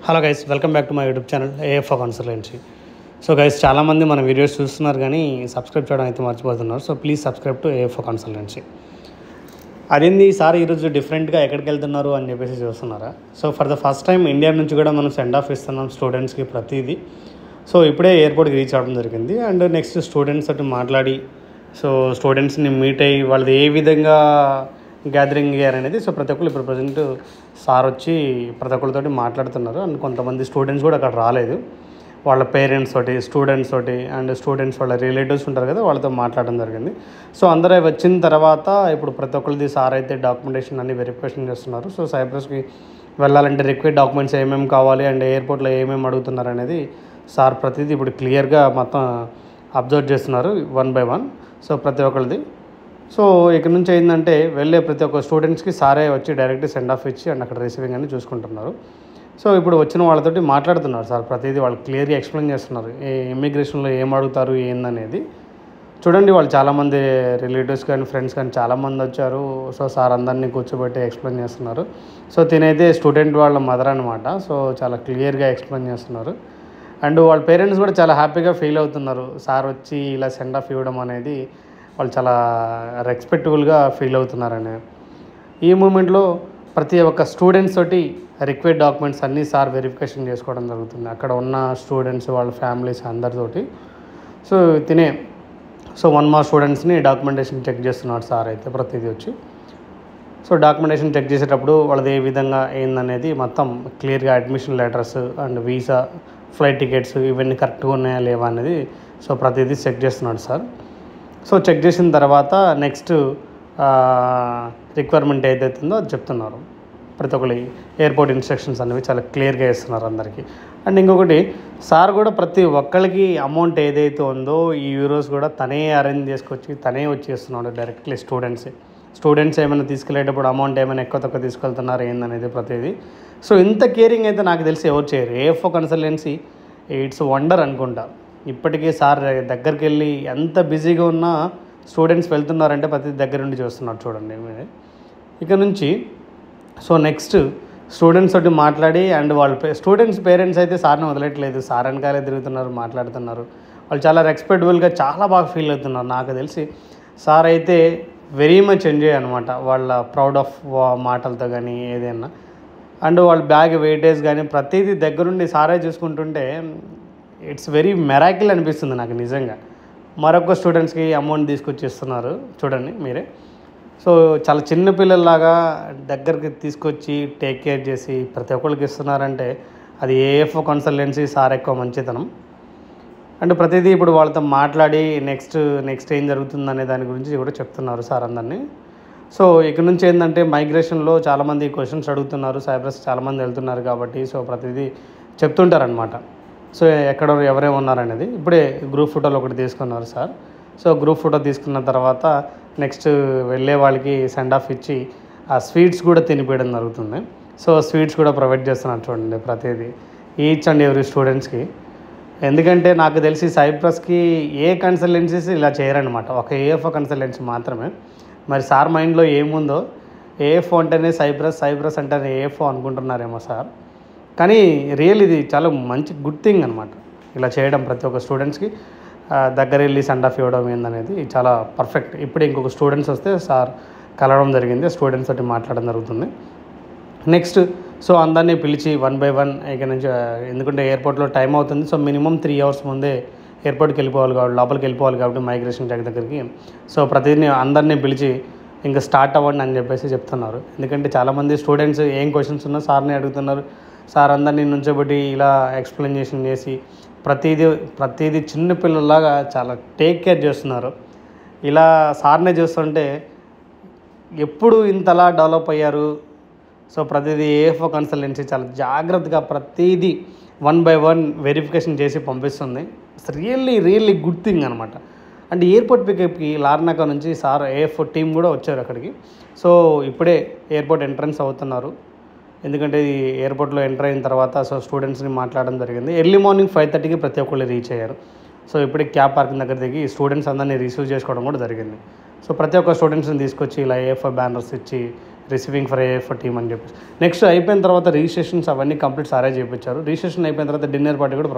Hello guys, welcome back to my YouTube channel AF consultancy. So guys, చాలామంది మన videos చూస్తున్నారు కానీ subscribe చేయడం అయితే మర్చిపోతున్నారు. So please subscribe to AF consultancy. అదేంది సార్ ఈరోజు డిఫరెంట్గా ఎక్కడికి వెళ్తున్నారు అని చెప్పేసి చూస్తున్నారా? So for the first time India నుంచి కూడా మనం సెండ్ ఆఫ్ ఇస్తున్నాం స్టూడెంట్స్కి ప్రతిదీ. సో ఇప్పుడే ఎయిర్పోర్ట్కి రీచ్ అవ్వడం జరిగింది. అండ్ నెక్స్ట్ స్టూడెంట్స్ తోటి మాట్లాడి సో స్టూడెంట్స్ని మీట్ అయ్యి వాళ్ళది ఏ విధంగా గ్యాదరింగ్ అయ్యారు అనేది సో ప్రతి ఒక్కరు ఇప్పుడు ప్రజెంట్ సార్ వచ్చి ప్రతి ఒక్కరితోటి మాట్లాడుతున్నారు. అండ్ కొంతమంది స్టూడెంట్స్ కూడా అక్కడ రాలేదు, వాళ్ళ పేరెంట్స్ తోటి, స్టూడెంట్స్ తోటి అండ్ స్టూడెంట్స్ వాళ్ళ రిలేటివ్స్ ఉంటారు కదా, వాళ్ళతో మాట్లాడడం జరిగింది. సో అందరూ వచ్చిన తర్వాత ఇప్పుడు ప్రతి ఒక్కరిది సార్ అయితే డాక్యుమెంటేషన్ అన్ని వెరిఫికేషన్ చేస్తున్నారు. సో సైప్రస్కి వెళ్ళాలంటే రిక్వైర్డ్ డాక్యుమెంట్స్ ఏమేమి కావాలి అండ్ ఎయిర్పోర్ట్లో ఏమేమి అడుగుతున్నారు అనేది సార్ ప్రతిదీ ఇప్పుడు క్లియర్గా మొత్తం అబ్జర్వ్ చేస్తున్నారు వన్ బై వన్. సో ప్రతి ఒక్కరిది సో ఇక్కడ నుంచి ఏంటంటే వెళ్ళే ప్రతి ఒక్క స్టూడెంట్స్కి సారే వచ్చి డైరెక్ట్ సెండ్ ఆఫ్ ఇచ్చి అండ్ అక్కడ రిసీవింగ్ అని చూసుకుంటున్నారు. సో ఇప్పుడు వచ్చిన వాళ్ళతోటి మాట్లాడుతున్నారు సార్, ప్రతిదీ వాళ్ళు క్లియర్గా ఎక్స్ప్లెయిన్ చేస్తున్నారు ఏ ఇమ్మిగ్రేషన్లో ఏం అడుగుతారు ఏందనేది. చూడండి, వాళ్ళు చాలామంది రిలేటివ్స్ కానీ ఫ్రెండ్స్ కానీ చాలామంది వచ్చారు. సో సార్ అందరినీ కూర్చోబెట్టి ఎక్స్ప్లెయిన్ చేస్తున్నారు. సో తినైతే స్టూడెంట్ వాళ్ళ మదర్ అనమాట. సో చాలా క్లియర్గా ఎక్స్ప్లెయిన్ చేస్తున్నారు. అండ్ వాళ్ళ పేరెంట్స్ కూడా చాలా హ్యాపీగా ఫీల్ అవుతున్నారు. సార్ వచ్చి ఇలా సెండ్ ఆఫ్ ఇవ్వడం అనేది వాళ్ళు చాలా రెస్పెక్టబుల్గా ఫీల్ అవుతున్నారని. ఈ మూమెంట్లో ప్రతి ఒక్క స్టూడెంట్స్ తోటి రిక్వైర్డ్ డాక్యుమెంట్స్ అన్నీ సార్ వెరిఫికేషన్ చేసుకోవడం జరుగుతుంది అక్కడ ఉన్న స్టూడెంట్స్ వాళ్ళ ఫ్యామిలీస్ అందరితోటి. సో వన్ మా స్టూడెంట్స్ని డాక్యుమెంటేషన్ చెక్ చేస్తున్నాడు సార్ అయితే ప్రతిదీ వచ్చి. సో డాక్యుమెంటేషన్ చెక్ చేసేటప్పుడు వాళ్ళది ఏ విధంగా ఏందనేది మొత్తం క్లియర్గా admission letters and visa, flight tickets ఇవన్నీ కరెక్ట్గా ఉన్నాయా లేవా అనేది సో ప్రతిదీ చెక్ చేస్తున్నాడు సార్. సో చెక్ చేసిన తర్వాత నెక్స్ట్ రిక్వైర్మెంట్ ఏదైతుందో అది చెప్తున్నారు. ప్రతి ఒక్కరి ఎయిర్పోర్ట్ ఇన్స్ట్రక్షన్స్ అనేవి చాలా క్లియర్గా ఇస్తున్నారు అందరికీ. అండ్ ఇంకొకటి, సార్ కూడా ప్రతి ఒక్కరికి అమౌంట్ ఏదైతే ఉందో ఈ యూరోస్ కూడా తనే అరేంజ్ చేసుకొచ్చి తనే వచ్చేస్తున్నాడు డైరెక్ట్లీ స్టూడెంట్స్ ఏమైనా తీసుకెళ్ళేటప్పుడు అమౌంట్ ఏమైనా ఎక్కువ తక్కువ తీసుకెళ్తున్నారు ఏందనేది ప్రతిదీ. సో ఇంత కేరింగ్ అయితే నాకు తెలిసి ఎవరు చేయరు. ఏఎఫ్ కన్సల్టెన్సీ ఇట్స్ వండర్ అనుకుంటా. ఇప్పటికీ సార్ దగ్గరికి వెళ్ళి ఎంత బిజీగా ఉన్నా స్టూడెంట్స్ వెళ్తున్నారంటే ప్రతి దగ్గర నుండి చూస్తున్నారు చూడండి మీరు. ఇక నుంచి సో నెక్స్ట్ స్టూడెంట్స్ తోటి మాట్లాడి అండ్ వాళ్ళ స్టూడెంట్స్ పేరెంట్స్ అయితే సార్ని వదలట్లేదు, సార్ వెనకాలే తిరుగుతున్నారు, మాట్లాడుతున్నారు. వాళ్ళు చాలా రెస్పెక్టబుల్గా చాలా బాగా ఫీల్ అవుతున్నారు. నాకు తెలిసి సార్ అయితే వెరీ మచ్ ఎంజాయ్ అనమాట వాళ్ళ ప్రౌడ్ ఆఫ్ మాటలతో కానీ ఏదైనా. అండ్ వాళ్ళ బ్యాగ్ వెయిటేజ్ కానీ ప్రతిదీ దగ్గరుండి సారే చూసుకుంటుంటే ఇట్స్ వెరీ మెరాకిల్ అనిపిస్తుంది నాకు నిజంగా. మరొక స్టూడెంట్స్కి అమౌంట్ తీసుకొచ్చి ఇస్తున్నారు చూడండి మీరే. సో చాలా చిన్న పిల్లల్లాగా దగ్గరికి తీసుకొచ్చి టేక్ కేర్ చేసి ప్రతి ఒక్కరికి ఇస్తున్నారంటే అది ఏఎఫ్ కన్సల్టెన్సీ సార్ ఎక్కువ మంచితనం. అండ్ ప్రతిదీ ఇప్పుడు వాళ్ళతో మాట్లాడి నెక్స్ట్ ఏం జరుగుతుందనే దాని గురించి కూడా చెప్తున్నారు సార్ అందరినీ. సో ఇక్కడ నుంచి ఏంటంటే మైగ్రేషన్లో చాలామంది క్వశ్చన్స్ అడుగుతున్నారు, సైప్రస్ చాలామంది వెళ్తున్నారు కాబట్టి సో ప్రతిదీ చెప్తుంటారనమాట. సో ఎక్కడ ఎవరేమి ఉన్నారనేది ఇప్పుడే గ్రూప్ ఫోటోలు ఒకటి తీసుకున్నారు సార్. సో గ్రూప్ ఫోటో తీసుకున్న తర్వాత నెక్స్ట్ వెళ్ళే వాళ్ళకి సెండ్ ఆఫ్ ఇచ్చి ఆ స్వీట్స్ కూడా తినిపించడం జరుగుతుంది. సో స్వీట్స్ కూడా ప్రొవైడ్ చేస్తున్నారు చూడండి ప్రతిదీ ఈచ్ అండ్ ఎవ్రీ స్టూడెంట్స్కి. ఎందుకంటే నాకు తెలిసి సైప్రస్కి ఏ కన్సల్టెన్సీస్ ఇలా చేయరనమాట, ఒక ఏఎఫ్ కన్సల్టెన్సీ మాత్రమే. మరి సార్ మైండ్లో ఏముందో, ఏఎఫ్ అంటేనే సైప్రస్ అంటేనే ఏఎఫ్ అనుకుంటున్నారేమో సార్. కానీ రియల్ ఇది చాలా మంచి గుడ్ థింగ్ అనమాట ఇలా చేయడం. ప్రతి ఒక్క స్టూడెంట్స్కి దగ్గర వెళ్ళి సెండ్ ఆఫ్ ఇవ్వడం ఏందనేది చాలా పర్ఫెక్ట్. ఇప్పుడే ఇంకొక స్టూడెంట్స్ వస్తే సార్ కలవడం జరిగింది, స్టూడెంట్స్ తోటి మాట్లాడడం జరుగుతుంది. నెక్స్ట్ సో అందరినీ పిలిచి వన్ బై వన్ ఇక్కడ నుంచి, ఎందుకంటే ఎయిర్పోర్ట్లో టైం అవుతుంది. సో మినిమం 3 hours ముందే ఎయిర్పోర్ట్కి వెళ్ళిపోవాలి కాబట్టి, లోపలికి వెళ్ళిపోవాలి కాబట్టి మైగ్రేషన్ చెక్ దగ్గరికి. సో ప్రతిదీ అందరినీ పిలిచి ఇంకా స్టార్ట్ అవ్వండి అని చెప్పేసి చెప్తున్నారు. ఎందుకంటే చాలామంది స్టూడెంట్స్ ఏం క్వశ్చన్స్ ఉన్నా సార్ని అడుగుతున్నారు. సార్ అందరినీ నుంచోబెట్టి ఇలా ఎక్స్ప్లెనేషన్ చేసి ప్రతిదీ చిన్నపిల్లలాగా చాలా టేక్ కేర్ చేస్తున్నారు. ఇలా సార్నే చూస్తుంటే ఎప్పుడు ఇంతలా డెవలప్ అయ్యారు. సో ప్రతిదీ ఏఎఫ్ కన్సల్టెన్సీ చాలా జాగ్రత్తగా ప్రతిదీ వన్ బై వన్ వెరిఫికేషన్ చేసి పంపిస్తుంది. ఇట్స్ రియల్లీ గుడ్ థింగ్ అనమాట. అండ్ ఎయిర్పోర్ట్ పికప్కి లార్నాకా నుంచి సార్ ఏఎఫ్ టీం కూడా వచ్చారు అక్కడికి. సో ఇప్పుడే ఎయిర్పోర్ట్ ఎంట్రన్స్ అవుతున్నారు. ఎందుకంటే ఈ ఎయిర్పోర్ట్లో ఎంటర్ అయిన తర్వాత సో స్టూడెంట్స్ని మాట్లాడడం జరిగింది. ఎర్లీ మార్నింగ్ 5:30కి ప్రతి ఒక్కళ్ళు రీచ్ అయ్యారు. సో ఇప్పుడే క్యాబ్ పార్కింగ్ దగ్గర దిగి స్టూడెంట్స్ అందరినీ రిసీవ్ చేసుకోవడం కూడా జరిగింది. సో ప్రతి ఒక్క స్టూడెంట్స్ని తీసుకొచ్చి ఇలా ఏఎఫ్ బ్యానర్స్ ఇచ్చి రిసీవింగ్ ఫర్ టీమ్ అని చెప్పేసి. నెక్స్ట్ అయిపోయిన తర్వాత రిజిస్ట్రేషన్స్ అవన్నీ కంప్లీట్ సారే చేయించారు. రిజిస్ట్రేషన్ అయిపోయిన తర్వాత డిన్నర్ పార్టీ కూడా